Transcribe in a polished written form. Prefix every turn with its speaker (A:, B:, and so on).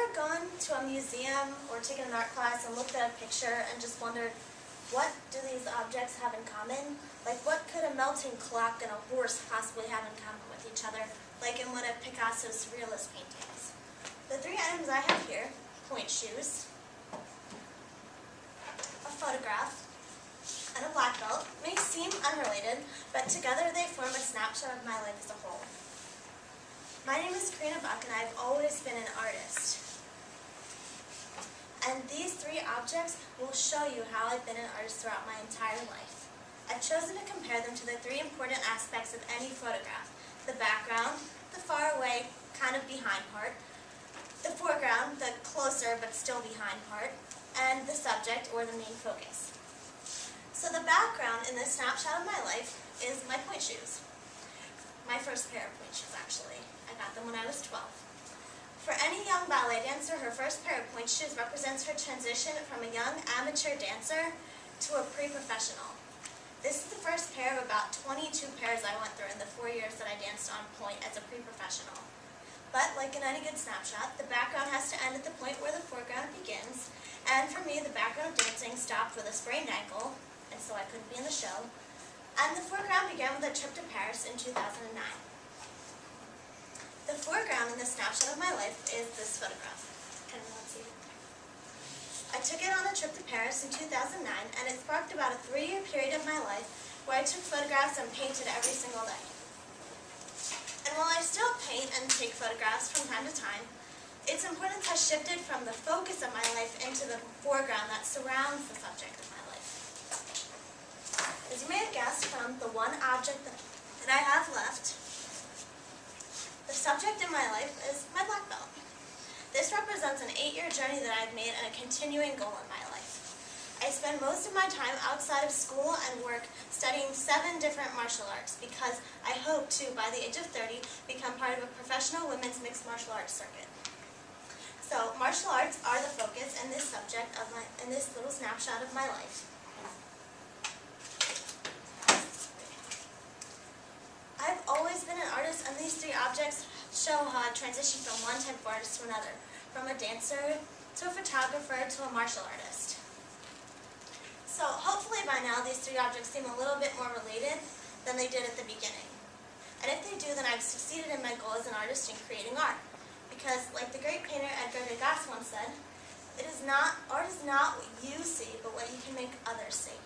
A: ever gone to a museum or taken an art class and looked at a picture and just wondered, what do these objects have in common? Like, what could a melting clock and a horse possibly have in common with each other, like in one of Picasso's surrealist paintings? The three items I have here, point shoes, a photograph, and a black belt, may seem unrelated, but together they form a snapshot of my life as a whole. My name is Karina Buck, and I've always been an artist. And these three objects will show you how I've been an artist throughout my entire life. I've chosen to compare them to the three important aspects of any photograph: the background, the far away, kind of behind part, the foreground, the closer but still behind part, and the subject or the main focus. So the background in this snapshot of my life is my point shoes. My first pair of point shoes, actually. I got them when I was 12. For any young ballet dancer, her first pair of point shoes represents her transition from a young amateur dancer to a pre-professional. This is the first pair of about 22 pairs I went through in the 4 years that I danced on point as a pre-professional. But like in any good snapshot, the background has to end at the point where the foreground begins, and for me, the background of dancing stopped with a sprained ankle, and so I couldn't be in the show, and the foreground began with a trip to Paris in 2009. The foreground in the snapshot of my life is this photograph. Can everyone see it? I took it on a trip to Paris in 2009, and it sparked about a 3-year period of my life where I took photographs and painted every single day. And while I still paint and take photographs from time to time, its importance has shifted from the focus of my life into the foreground that surrounds the subject of my life. As you may have guessed from the one object that I have left, the subject in my life is my black belt. This represents an 8-year journey that I've made and a continuing goal in my life. I spend most of my time outside of school and work studying 7 different martial arts because I hope to, by the age of 30, become part of a professional women's mixed martial arts circuit. So, martial arts are the focus in this subject of in this little snapshot of my life. I've always been an artist, and these 3 objects show how I've transitioned from one type of artist to another, from a dancer to a photographer to a martial artist. So hopefully by now these 3 objects seem a little bit more related than they did at the beginning. And if they do, then I've succeeded in my goal as an artist in creating art. Because like the great painter Edgar Degas once said, art is not what you see, but what you can make others see.